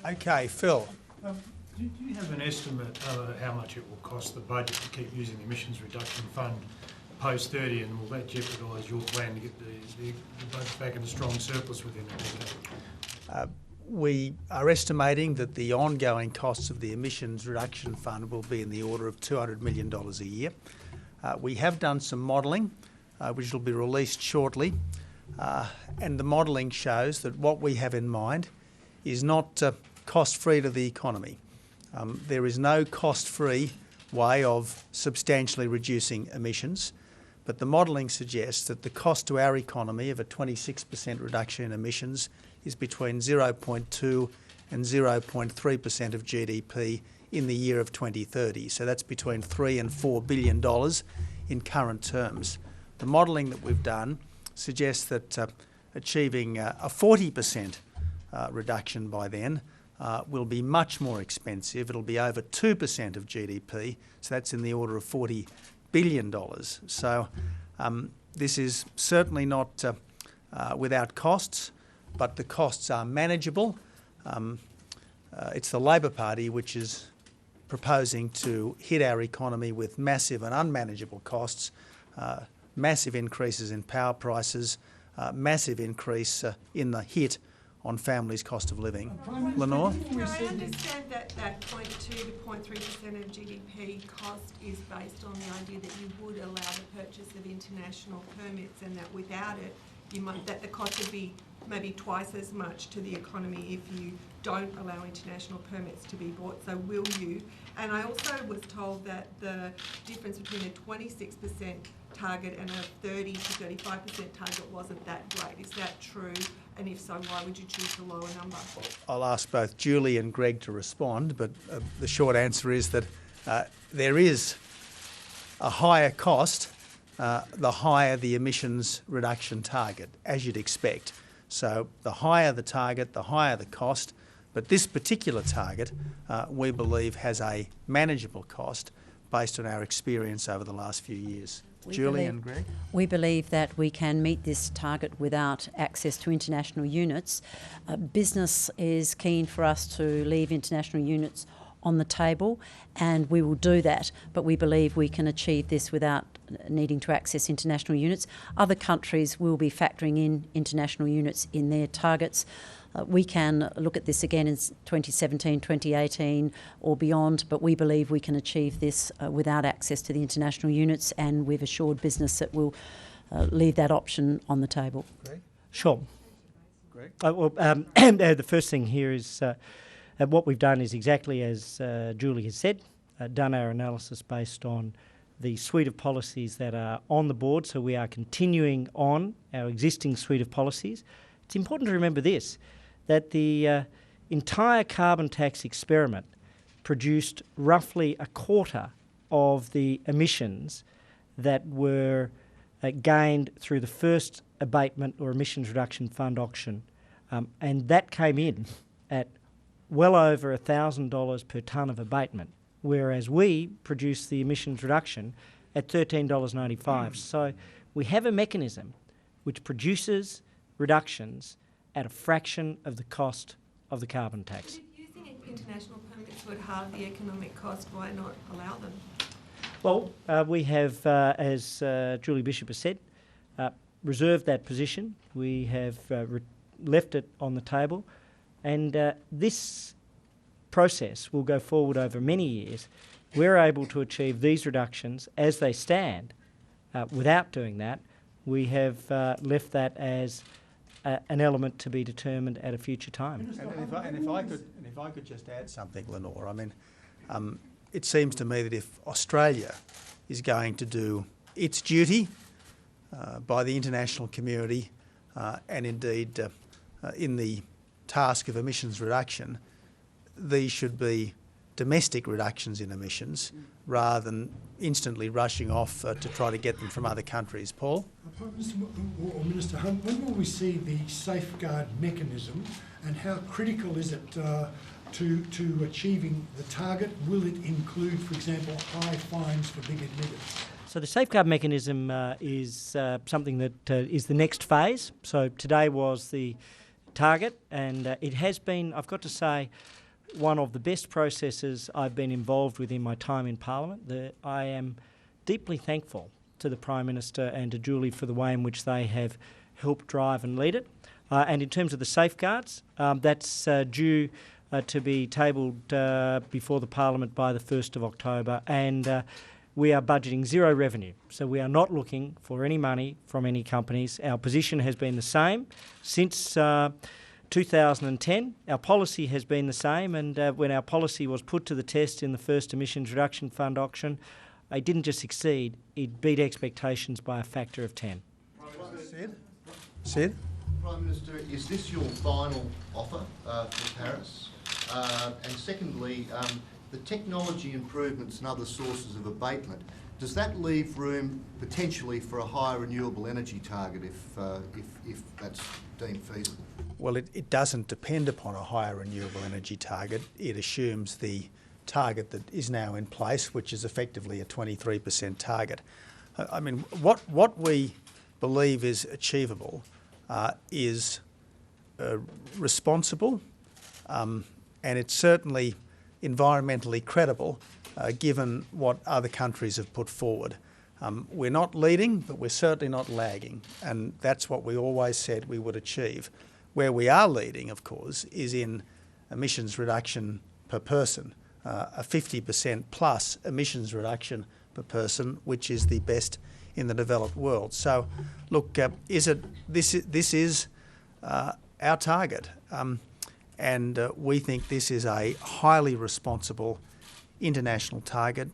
Okay, Phil. Do you have an estimate of how much it will cost the budget to keep using the emissions reduction fund post 30, and will that jeopardise your plan to get the budget back in a strong surplus within a decade? We are estimating that the ongoing costs of the emissions reduction fund will be in the order of $200 million a year. We have done some modelling, which will be released shortly, and the modelling shows that what we have in mind is not cost-free to the economy. There is no cost-free way of substantially reducing emissions, but the modelling suggests that the cost to our economy of a 26% reduction in emissions is between 0.2 and 0.3% of GDP in the year of 2030. So that's between $3 and $4 billion in current terms. The modelling that we've done suggests that achieving a 40% reduction by then will be much more expensive. It'll be over 2% of GDP, so that's in the order of $40 billion. So this is certainly not without costs, but the costs are manageable. It's the Labor Party which is proposing to hit our economy with massive and unmanageable costs, massive increases in power prices, massive increase in the hit on families' cost of living. Lenore? No, I understand that 0.2 to 0.3% of GDP cost is based on the idea that you would allow the purchase of international permits, and that without it, that the cost would be maybe twice as much to the economy if you don't allow international permits to be bought. So will you? And I also was told that the difference between a 26% target and a 30 to 35% target wasn't that great. Is that true? And if so, why would you choose the lower number? I'll ask both Julie and Greg to respond, but the short answer is that there is a higher cost the higher the emissions reduction target, as you'd expect. So the higher the target, the higher the cost. But this particular target, we believe, has a manageable cost based on our experience over the last few years. Julie and Greg? We believe that we can meet this target without access to international units. Business is keen for us to leave international units on the table, and we will do that, but we believe we can achieve this without needing to access international units. Other countries will be factoring in international units in their targets. We can look at this again in 2017, 2018 or beyond, but we believe we can achieve this without access to the international units, and we've assured business that we'll leave that option on the table. Greg? Sure. Greg? The first thing here is what we've done is exactly as Julie has said, done our analysis based on the suite of policies that are on the board, so we are continuing on our existing suite of policies. It's important to remember this, that the entire carbon tax experiment produced roughly a quarter of the emissions that were gained through the first abatement or emissions reduction fund auction, and that came in at well over $1,000 per tonne of abatement, whereas we produced the emissions reduction at $13.95. So we have a mechanism which produces reductions at a fraction of the cost of the carbon tax. But if using international permits would halve the economic cost, why not allow them? Well, we have, as Julie Bishop has said, reserved that position. We have left it on the table, and this process will go forward over many years. We're able to achieve these reductions as they stand. Without doing that, we have left that as an element to be determined at a future time. And if I could just add something, Lenore, I mean, it seems to me that if Australia is going to do its duty by the international community and indeed in the task of emissions reduction, these should be domestic reductions in emissions rather than instantly rushing off to try to get them from other countries. Paul? Minister Hunt, when will we see the safeguard mechanism, and how critical is it to achieving the target? Will it include, for example, high fines for big emitters? So the safeguard mechanism is something that is the next phase. So today was the target, and it has been, I've got to say, one of the best processes I've been involved with in my time in Parliament. I am deeply thankful to the Prime Minister and to Julie for the way in which they have helped drive and lead it. And in terms of the safeguards, that's due to be tabled before the Parliament by the 1st of October, and we are budgeting zero revenue. So we are not looking for any money from any companies. Our position has been the same since 2010. Our policy has been the same, and when our policy was put to the test in the first Emissions Reduction Fund auction, it didn't just succeed, it beat expectations by a factor of 10. Sid? Prime Minister, is this your final offer for Paris? And secondly, the technology improvements and other sources of abatement, does that leave room potentially for a higher renewable energy target if that's deemed feasible? Well, it doesn't depend upon a higher renewable energy target. It assumes the target that is now in place, which is effectively a 23% target. I mean, what we believe is achievable is responsible, and it's certainly environmentally credible given what other countries have put forward. We're not leading, but we're certainly not lagging, and that's what we always said we would achieve. Where we are leading, of course, is in emissions reduction per person, a 50% plus emissions reduction per person, which is the best in the developed world. So, look, this is our target, and we think this is a highly responsible international target.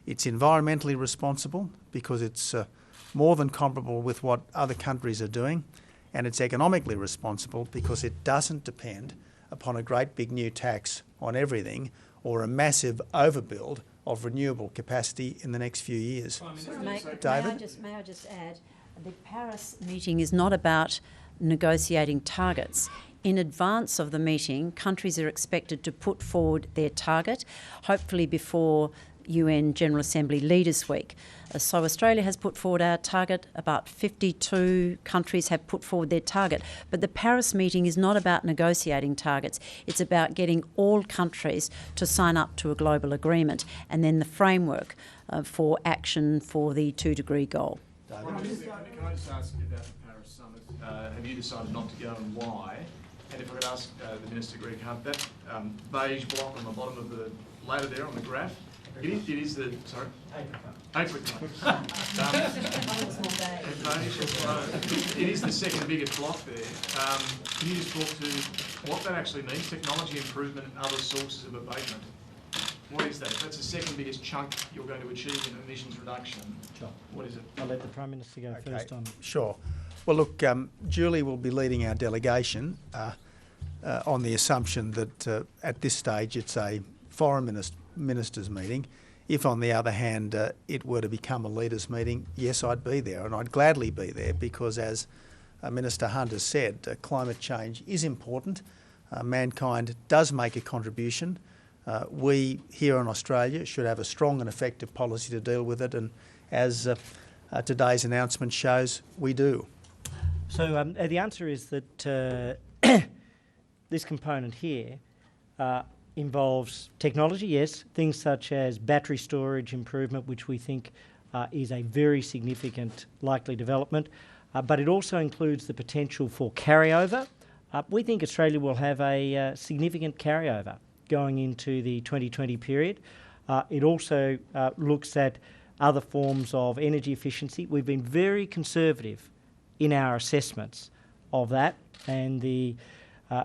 It's environmentally responsible because it's more than comparable with what other countries are doing, and it's economically responsible because it doesn't depend upon a great big new tax on everything or a massive overbuild of renewable capacity in the next few years. David? May I just add, the Paris meeting is not about negotiating targets. In advance of the meeting, countries are expected to put forward their target, hopefully before UN General Assembly Leaders Week. So Australia has put forward our target, about 52 countries have put forward their target. But the Paris meeting is not about negotiating targets, it's about getting all countries to sign up to a global agreement and then the framework for action for the 2-degree goal. Can I just ask you about the Paris Summit? Have you decided not to go and why? And if I could ask the Minister, Greg Hunt, that beige block on the bottom of the ladder there on the graph, it is the, sorry? Apricot. It is the second biggest block there. Can you just talk to what that actually means, technology improvement and other sources of abatement? What is that? If that's the second biggest chunk you're going to achieve in emissions reduction, Sure. what is it? I'll let the Prime Minister go first on. Sure. Well, look, Julie will be leading our delegation on the assumption that at this stage it's a foreign ministers meeting. If, on the other hand, it were to become a leaders meeting, yes, I'd be there, and I'd gladly be there because, as Minister Hunt has said, climate change is important. Mankind does make a contribution. We here in Australia should have a strong and effective policy to deal with it, and as today's announcement shows, we do. So the answer is that this component here involves technology, yes, things such as battery storage improvement, which we think is a very significant likely development, but it also includes the potential for carryover. We think Australia will have a significant carryover going into the 2020 period. It also looks at other forms of energy efficiency. We've been very conservative in our assessments of that, and the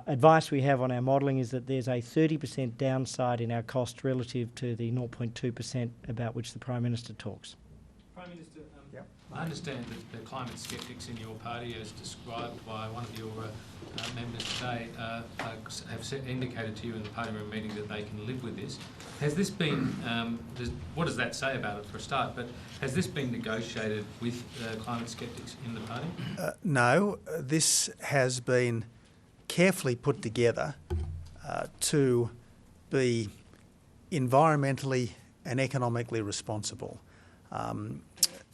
advice we have on our modelling is that there's a 30% downside in our cost relative to the 0.2% about which the Prime Minister talks. Prime Minister, I understand that the climate skeptics in your party, as described by one of your members today, have indicated to you in the party room meeting that they can live with this. Has this been, what does that say about it for a start, but has this been negotiated with climate skeptics in the party? No, this has been carefully put together to be environmentally and economically responsible.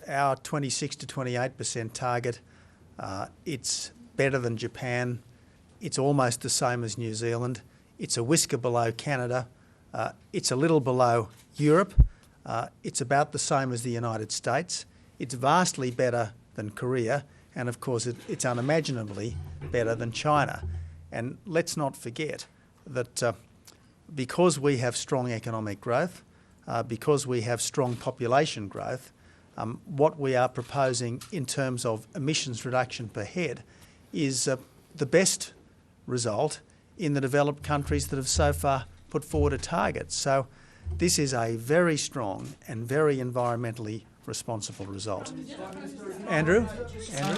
Our 26 to 28% target, it's better than Japan, It's almost the same as New Zealand. It's a whisker below Canada. It's a little below Europe. It's about the same as the United States. It's vastly better than Korea. And of course, it's unimaginably better than China. And let's not forget that because we have strong economic growth, because we have strong population growth, what we are proposing in terms of emissions reduction per head is the best result in the developed countries that have so far put forward a target. So this is a very strong and very environmentally responsible result. Andrew?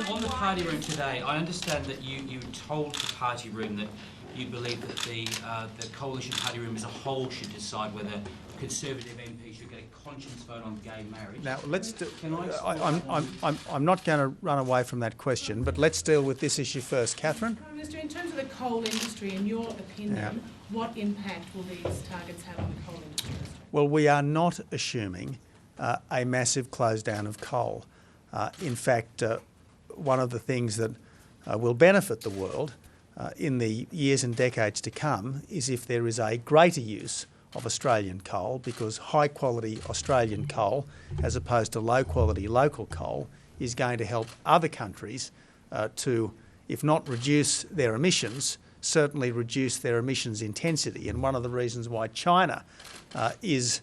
On the party room today, I understand that you told the party room that you believe that the coalition party room as a whole should decide whether Conservative MPs should get a conscience vote on gay marriage. Now, let's do, Can I explain? I'm not going to run away from that question, but let's deal with this issue first. Catherine? Prime Minister, in terms of the coal industry, in your opinion, what impact will these targets have on the coal industry? Well, we are not assuming a massive close down of coal. In fact, one of the things that will benefit the world in the years and decades to come is if there is a greater use of Australian coal, because high quality Australian coal as opposed to low quality local coal is going to help other countries to, if not reduce their emissions, certainly reduce their emissions intensity. And one of the reasons why China is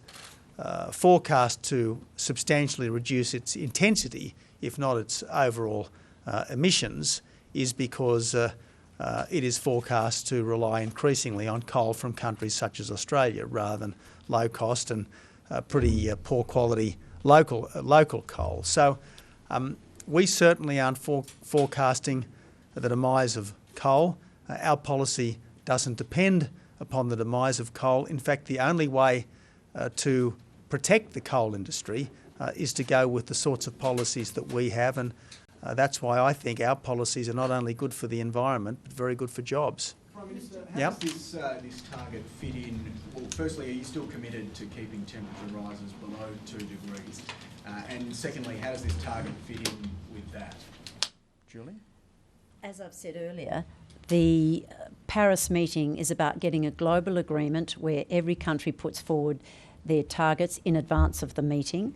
forecast to substantially reduce its intensity, if not its overall emissions, is because it is forecast to rely increasingly on coal from countries such as Australia rather than low cost and pretty poor quality local coal. So we certainly aren't forecasting the demise of coal. Our policy doesn't depend upon the demise of coal. In fact, the only way to protect the coal industry is to go with the sorts of policies that we have, and that's why I think our policies are not only good for the environment, but very good for jobs. Prime Minister, how does this target fit in? Well, firstly, are you still committed to keeping temperature rises below 2 degrees? And secondly, how does this target fit in with that? Julie? As I've said earlier, the Paris meeting is about getting a global agreement where every country puts forward their targets in advance of the meeting.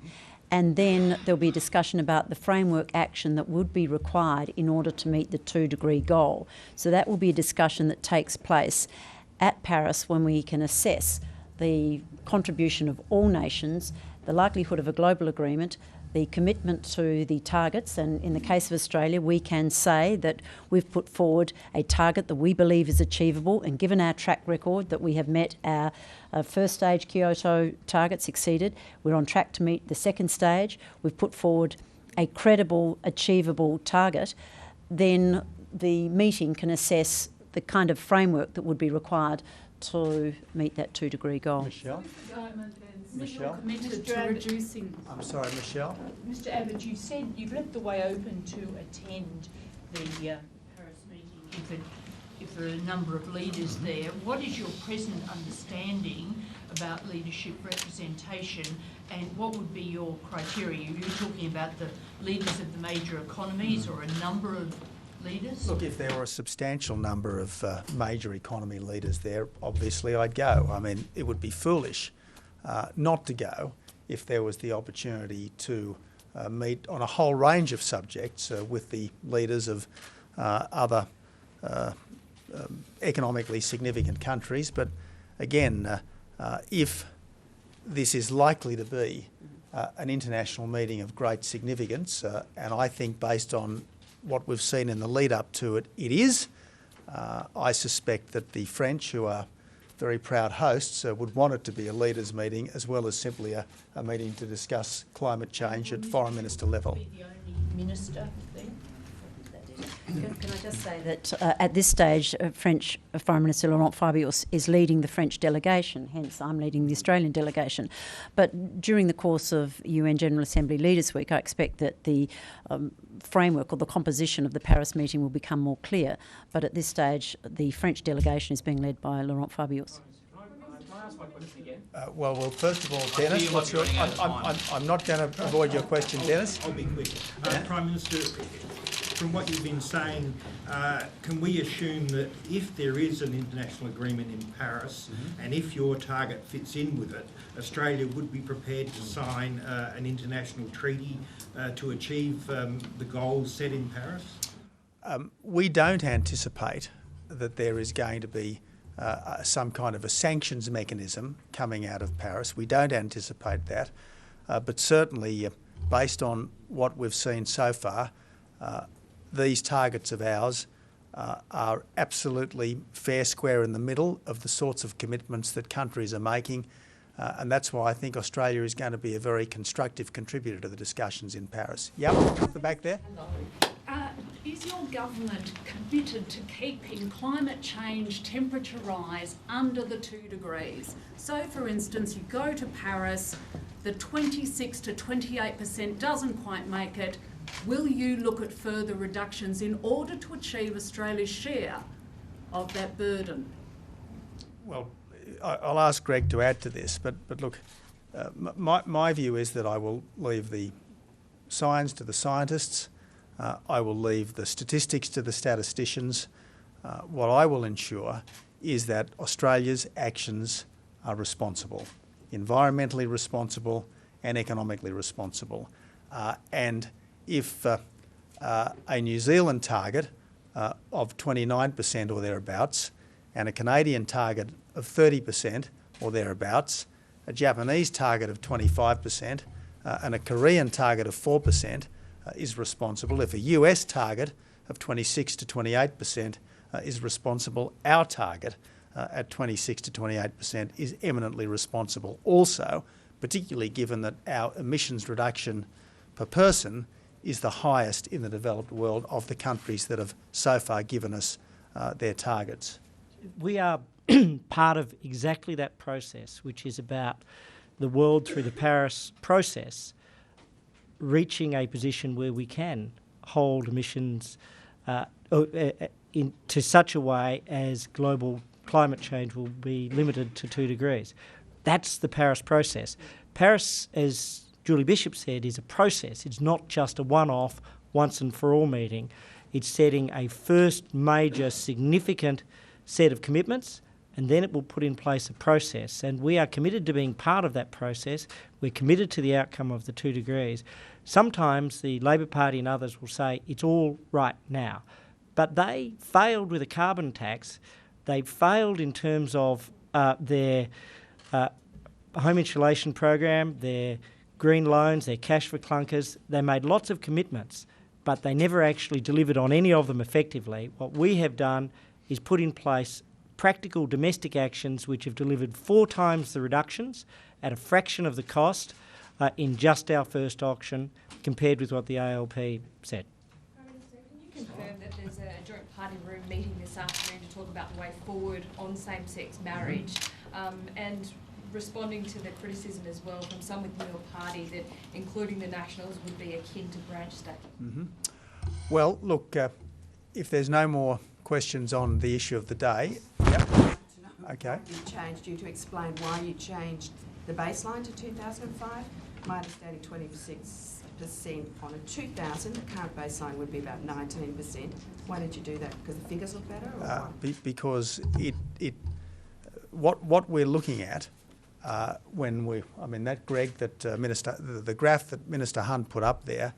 And then there'll be a discussion about the framework action that would be required in order to meet the 2-degree goal. So that will be a discussion that takes place at Paris when we can assess the contribution of all nations, the likelihood of a global agreement, the commitment to the targets, and in the case of Australia, we can say that we've put forward a target that we believe is achievable, and given our track record that we have met our first stage Kyoto targets exceeded, we're on track to meet the second stage, we've put forward a credible, achievable target, then the meeting can assess the kind of framework that would be required to meet that 2-degree goal. Michelle? Michelle? Committed to reducing. I'm sorry, Michelle? Mr Abbott, you said you've left the way open to attend the Paris meeting if there are a number of leaders there. What is your present understanding about leadership representation, and what would be your criteria? You're talking about the leaders of the major economies or a number of leaders? Look, if there were a substantial number of major economy leaders there, obviously I'd go. I mean, it would be foolish not to go if there was the opportunity to meet on a whole range of subjects with the leaders of other economically significant countries. But again, if this is likely to be an international meeting of great significance, and I think based on what we've seen in the lead up to it, it is, I suspect that the French, who are very proud hosts, would want it to be a leaders' meeting as well as simply a meeting to discuss climate change at foreign minister level. Be the only minister there? Can I just say that at this stage, French Foreign Minister Laurent Fabius is leading the French delegation, hence I'm leading the Australian delegation. But during the course of UN General Assembly Leaders Week, I expect that the framework or the composition of the Paris meeting will become more clear. But at this stage, the French delegation is being led by Laurent Fabius. Well, first of all, Dennis, what's your... I'm not going to avoid your question, Dennis. I'll be quick. Prime Minister, from what you've been saying, can we assume that if there is an international agreement in Paris, and if your target fits in with it, Australia would be prepared to sign an international treaty to achieve the goals set in Paris? We don't anticipate that there is going to be some kind of a sanctions mechanism coming out of Paris. We don't anticipate that, but certainly based on what we've seen so far, these targets of ours are absolutely fair square in the middle of the sorts of commitments that countries are making, and that's why I think Australia is going to be a very constructive contributor to the discussions in Paris. Yep, at the back there. Is your government committed to keeping climate change temperature rise under the 2 degrees? So, for instance, you go to Paris, the 26 to 28% doesn't quite make it. Will you look at further reductions in order to achieve Australia's share of that burden? Well, I'll ask Greg to add to this, but look, my view is that I will leave the science to the scientists. I will leave the statistics to the statisticians. What I will ensure is that Australia's actions are responsible, environmentally responsible and economically responsible. And if a New Zealand target of 29% or thereabouts and a Canadian target of 30% or thereabouts, a Japanese target of 25% and a Korean target of 4% is responsible. If a US target of 26 to 28% is responsible, our target at 26 to 28% is eminently responsible. Also, particularly given that our emissions reduction per person is the highest in the developed world of the countries that have so far given us their targets. We are part of exactly that process, which is about the world through the Paris process reaching a position where we can hold emissions to such a way as global climate change will be limited to 2 degrees. That's the Paris process. Paris, as Julie Bishop said, is a process. It's not just a one-off, once and for all meeting. It's setting a first major significant set of commitments, and then it will put in place a process. And we are committed to being part of that process. We're committed to the outcome of the 2 degrees. Sometimes the Labor Party and others will say it's all right now. But they failed with a carbon tax. They failed in terms of their home insulation program, their green loans, their cash for clunkers. They made lots of commitments, but they never actually delivered on any of them effectively. What we have done is put in place practical domestic actions which have delivered 4 times the reductions at a fraction of the cost in just our first auction compared with what the ALP said. Prime Minister, can you confirm that there's a joint party room meeting this afternoon to talk about the way forward on same-sex marriage and responding to the criticism as well from some within your party that including the Nationals would be akin to branch stacking? Well, look, if there's no more questions on the issue of the day. Yep. Okay. You changed, you to explain why you changed the baseline to 2005. My understanding 26% on a 2000, the current baseline would be about 19%. Why did you do that? Because the figures look better, or because what we're looking at when that Greg that the graph that Minister Hunt put up there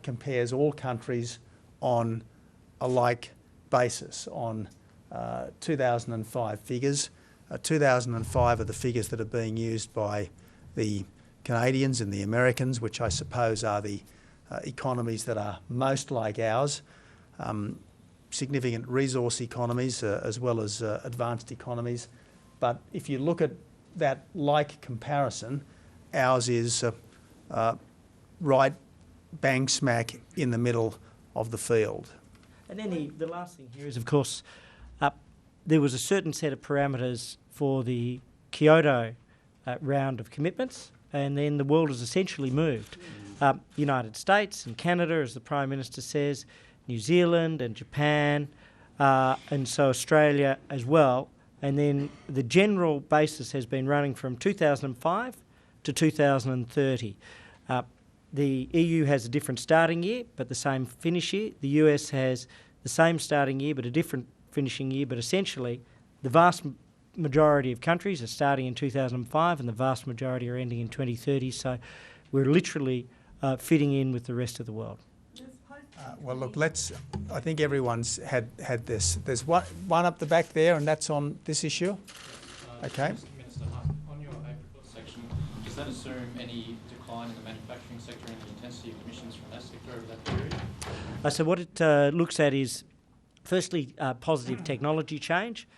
compares all countries on a like basis on 2005 figures. 2005 are the figures that are being used by the Canadians and the Americans, which I suppose are the economies that are most like ours, significant resource economies as well as advanced economies. But if you look at that like comparison, ours is right bang smack in the middle of the field. And then the last thing here is, of course, there was a certain set of parameters for the Kyoto round of commitments, and then the world has essentially moved. United States and Canada, as the Prime Minister says, New Zealand and Japan, and so Australia as well. And then the general basis has been running from 2005 to 2030. the EU has a different starting year but the same finish year. The US has the same starting year but a different finishing year, but essentially the vast majority of countries are starting in 2005 and the vast majority are ending in 2030, so we're literally fitting in with the rest of the world. Well, look, I think everyone's had this. There's one up the back there, and that's on this issue. Okay. Minister Hunt, on your April section, does that assume any decline in the manufacturing sector and the intensity of emissions from that sector over that period? So what it looks at is, firstly, positive technology change.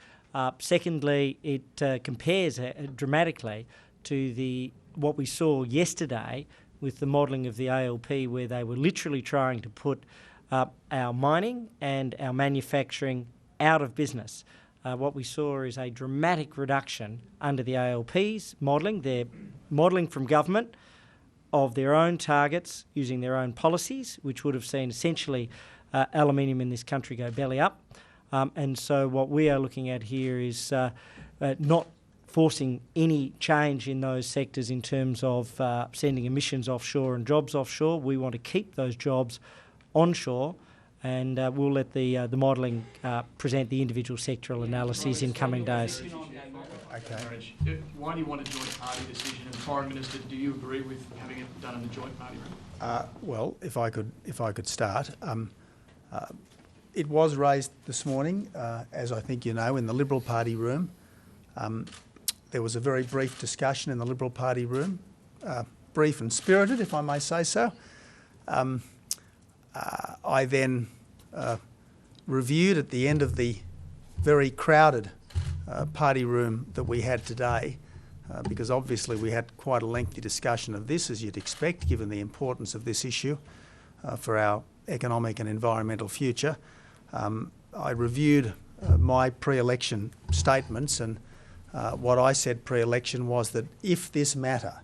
Secondly, it compares dramatically to what we saw yesterday with the modelling of the ALP, where they were literally trying to put our mining and our manufacturing out of business. What we saw is a dramatic reduction under the ALP's modelling. They're modelling from government of their own targets using their own policies, which would have seen essentially aluminium in this country go belly up. And so what we are looking at here is not forcing any change in those sectors in terms of sending emissions offshore and jobs offshore. We want to keep those jobs onshore, and we'll let the modelling present the individual sectoral analyses in coming days. Okay. Why do you want a joint party decision? And Foreign Minister, do you agree with having it done in the joint party room? Well, if I could start. It was raised this morning, as I think you know, in the Liberal Party room. There was a very brief discussion in the Liberal Party room, brief and spirited, if I may say so. I then reviewed at the end of the very crowded party room that we had today, because obviously we had quite a lengthy discussion of this, as you'd expect, given the importance of this issue for our economic and environmental future. I reviewed my pre-election statements, and what I said pre-election was that if this matter,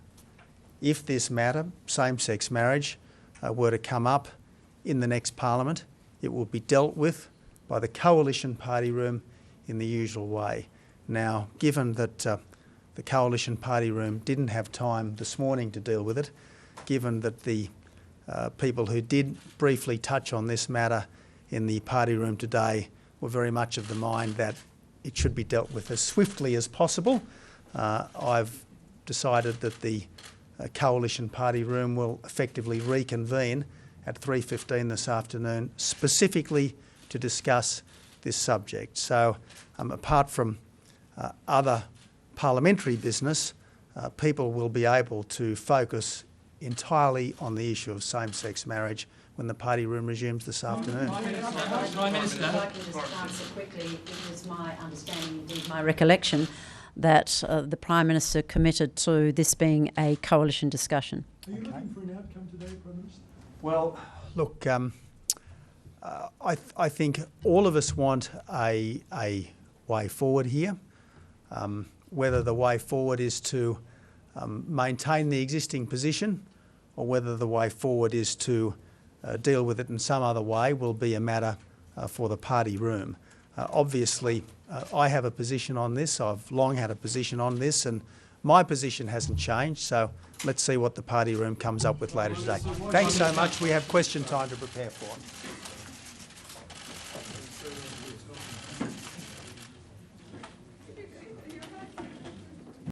same-sex marriage, were to come up in the next Parliament, it will be dealt with by the Coalition Party room in the usual way. Now, given that the Coalition Party room didn't have time this morning to deal with it, given that the people who did briefly touch on this matter in the party room today were very much of the mind that it should be dealt with as swiftly as possible, I've decided that the Coalition Party room will effectively reconvene at 3:15 this afternoon, specifically to discuss this subject. So apart from other parliamentary business, people will be able to focus entirely on the issue of same-sex marriage when the party room resumes this afternoon. Prime Minister. I'd like to just answer quickly. It was my understanding, indeed my recollection, that the Prime Minister committed to this being a coalition discussion. Are you looking for an outcome today, Prime Minister? Well, look, I think all of us want a way forward here. Whether the way forward is to maintain the existing position or whether the way forward is to deal with it in some other way will be a matter for the party room. Obviously, I have a position on this. I've long had a position on this, and my position hasn't changed, so let's see what the party room comes up with later today. Thanks so much. We have question time to prepare for.